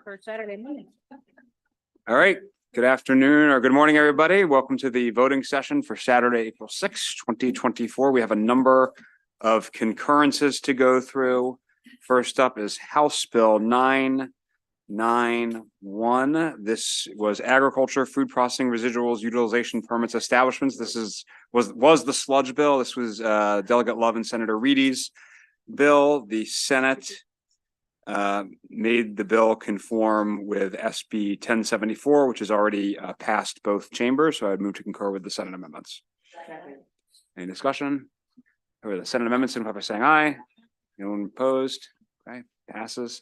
For Saturday morning. All right, good afternoon or good morning, everybody. Welcome to the voting session for Saturday, April 6th, 2024. We have a number of concurrences to go through. First up is House Bill 991. This was agriculture, food processing, residuals, utilization permits, establishments. This was the sludge bill. This was Delegate Love and Senator Reedy's bill. The Senate made the bill conform with SB 1074, which has already passed both chambers. So I'd move to concur with the Senate amendments. Any discussion over the Senate amendments? Signify by saying aye. Anyone opposed? Okay, passes.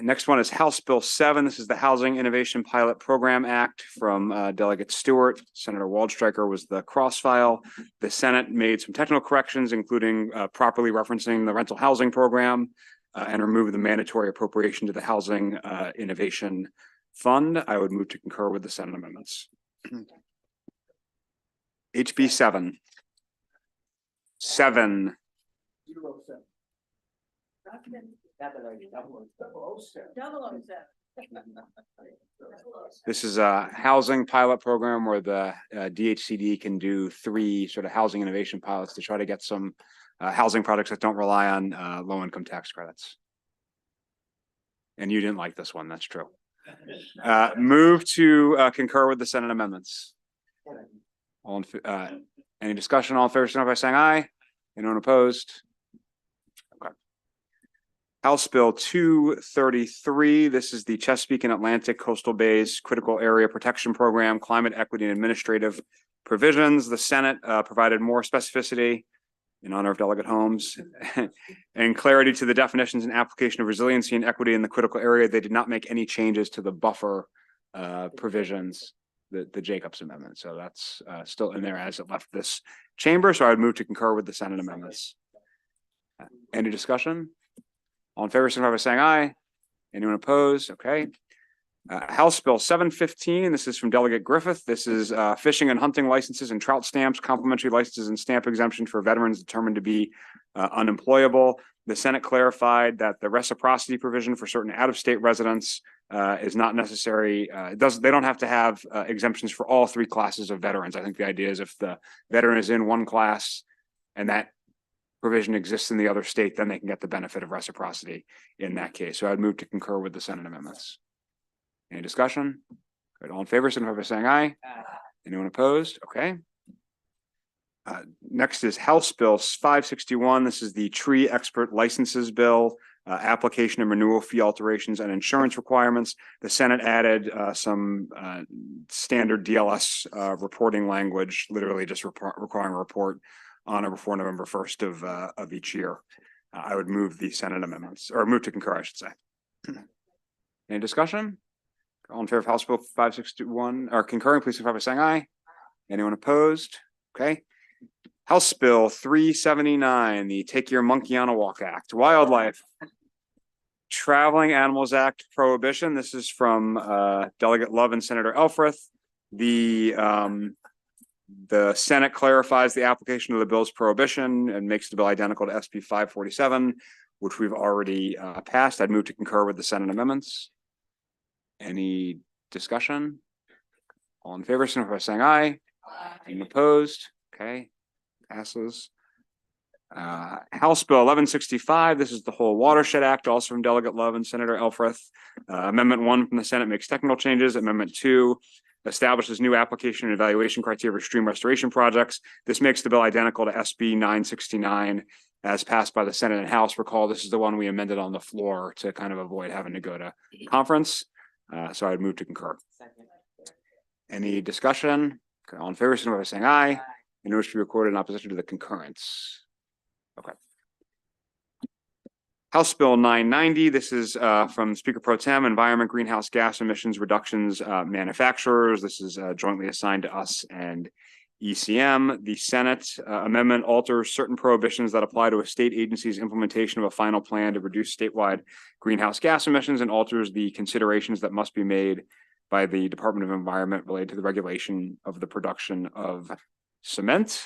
Next one is House Bill 7. This is the Housing Innovation Pilot Program Act from Delegate Stewart. Senator Waldstreicher was the cross file. The Senate made some technical corrections, including properly referencing the rental housing program and remove the mandatory appropriation to the Housing Innovation Fund. I would move to concur with the Senate amendments. HB 7. This is a housing pilot program where the DHCD can do 3 sort of housing innovation pilots to try to get some housing projects that don't rely on low-income tax credits. And you didn't like this one, that's true. Move to concur with the Senate amendments. Any discussion? All in favor, signify by saying aye. Anyone opposed? Okay. House Bill 233. This is the Chesapeake and Atlantic Coastal Bays Critical Area Protection Program, Climate Equity and Administrative Provisions. The Senate provided more specificity in honor of Delegate Holmes and clarity to the definitions and application of resiliency and equity in the critical area. They did not make any changes to the buffer provisions, the Jacobs amendment. So that's still in there as it left this chamber. So I would move to concur with the Senate amendments. Any discussion? All in favor, signify by saying aye. Anyone opposed? Okay. House Bill 715. This is from Delegate Griffith. This is fishing and hunting licenses and trout stamps, complimentary licenses and stamp exemption for veterans determined to be unemployable. The Senate clarified that the reciprocity provision for certain out-of-state residents is not necessary. They don't have to have exemptions for all 3 classes of veterans. I think the idea is if the veteran is in one class and that provision exists in the other state, then they can get the benefit of reciprocity in that case. So I'd move to concur with the Senate amendments. Any discussion? Good. All in favor, signify by saying aye. Anyone opposed? Okay. Next is House Bill 561. This is the Tree Expert Licenses Bill, application and renewal fee alterations and insurance requirements. The Senate added some standard DLS reporting language, literally just requiring a report on or before November 1st of each year. I would move the Senate amendments, or move to concur, I should say. Any discussion? All in favor of House Bill 561 or concurring, please signify by saying aye. Anyone opposed? Okay. House Bill 379, the Take Your Monkey on a Walk Act, Wildlife Traveling Animals Act prohibition. This is from Delegate Love and Senator Elfreth. The Senate clarifies the application of the bill's prohibition and makes the bill identical to SB 547, which we've already passed. I'd move to concur with the Senate amendments. Any discussion? All in favor, signify by saying aye. Any opposed? Okay, passes. House Bill 1165. This is the whole Watershed Act, also from Delegate Love and Senator Elfreth. Amendment 1 from the Senate makes technical changes. Amendment 2 establishes new application and evaluation criteria for stream restoration projects. This makes the bill identical to SB 969 as passed by the Senate and House. Recall, this is the one we amended on the floor to kind of avoid having to go to conference. So I'd move to concur. Any discussion? Okay, all in favor, signify by saying aye. In order to be recorded in opposition to the concurrence. Okay. House Bill 990. This is from Speaker Pro Tem, Environment Greenhouse Gas Emissions Reductions Manufacturers. This is jointly assigned to us and ECM. The Senate amendment alters certain prohibitions that apply to a state agency's implementation of a final plan to reduce statewide greenhouse gas emissions and alters the considerations that must be made by the Department of Environment related to the regulation of the production of cement.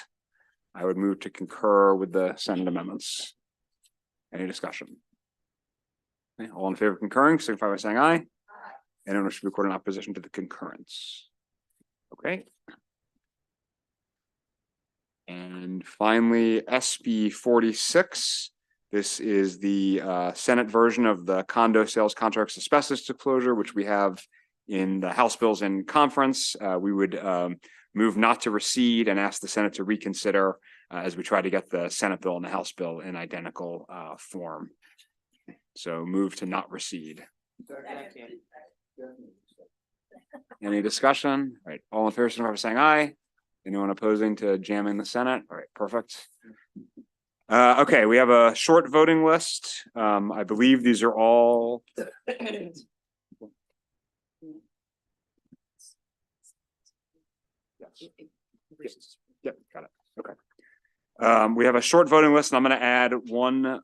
I would move to concur with the Senate amendments. Any discussion? Okay, all in favor of concurring, signify by saying aye. Anyone wish to record in opposition to the concurrence? Okay. And finally, SB 46. This is the Senate version of the condo sales contracts asbestos disclosure, which we have in the House bills in conference. We would move not to recede and ask the Senate to reconsider as we try to get the Senate bill and the House bill in identical form. So move to not recede. Any discussion? All right, all in favor, signify by saying aye. Anyone opposing to jamming the Senate? All right, perfect. Okay, we have a short voting list. I believe these are all. Yes. Yep, got it. Okay. We have a short voting list, and I'm going to add one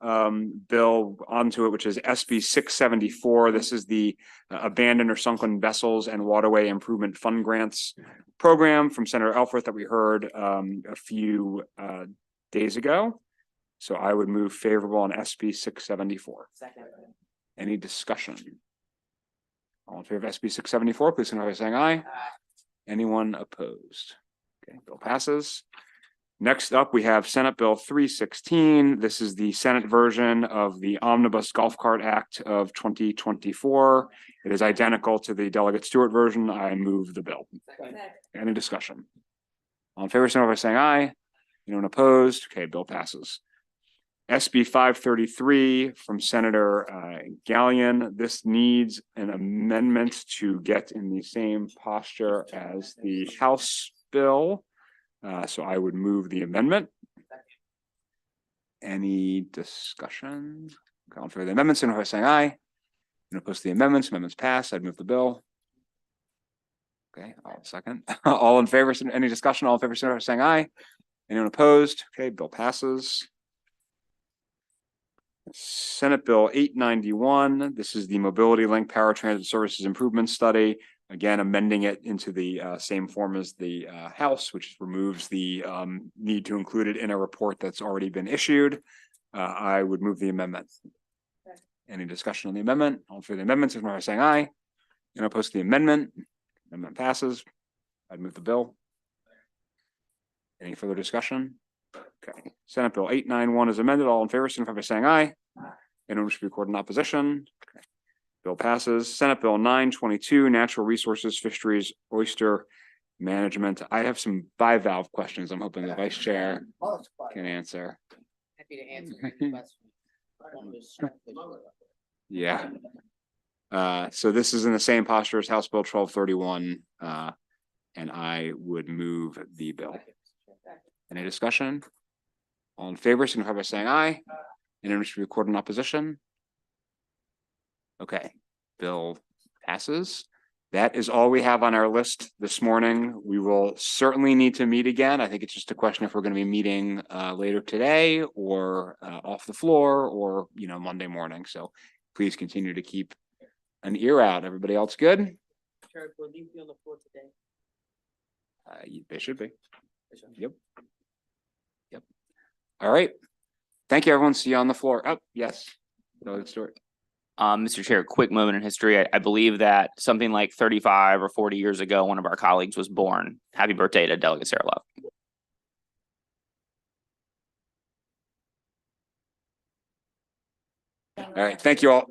bill onto it, which is SB 674. This is the Abandoned or Sunken Vessels and Waterway Improvement Fund Grants program from Senator Elfreth that we heard a few days ago. So I would move favorable on SB 674. Second. Any discussion? All in favor of SB 674, please signify by saying aye. Aye. Anyone opposed? Okay, bill passes. Next up, we have Senate Bill 316. This is the Senate version of the Omnibus Golf Cart Act of 2024. It is identical to the Delegate Stewart version. I move the bill. Second. Any discussion? All in favor, signify by saying aye. Anyone opposed? Okay, bill passes. SB 533 from Senator Gallion. This needs an amendment to get in the same posture as the House bill. So I would move the amendment. Any discussion? Calling for the amendments, and if I saying aye. And opposed to the amendments, pass. I'd move the bill. Okay, I'll second. All in favor, any discussion? All in favor, saying aye. Anyone opposed? Okay, bill passes. Senate Bill 891. This is the Mobility Link Power Transit Services Improvement Study. Again, amending it into the same form as the House, which removes the need to include it in a report that's already been issued. I would move the amendment. Okay. Any discussion on the amendment? All for the amendments, if not saying aye. And opposed to the amendment. Amendment passes. I'd move the bill. Any further discussion? Okay. Senate Bill 891 is amended. All in favor, signify by saying aye. Anyone wish to record in opposition? Okay. Bill passes. Senate Bill 922, Natural Resources, Fisheries, Oyster Management. I have some bivalve questions. I'm hoping the Vice Chair can answer. Happy to answer any questions. Yeah. So this is in the same posture as House Bill 1231, and I would move the bill. Any discussion? All in favor, signify by saying aye. Anyone wish to record in opposition? Okay, bill passes. That is all we have on our list this morning. We will certainly need to meet again. I think it's just a question if we're going to be meeting later today or off the floor or, Monday morning. So please continue to keep an ear out. Everybody else good? Chair, will you be on the floor today? They should be. Yep. All right. Thank you, everyone. See you on the floor. Oh, yes. Go story. Mr. Chair, quick moment in history. I believe that something like 35 or 40 years ago, one of our colleagues was born. Happy birthday to Delegate Sarah Love. All right. Thank you all.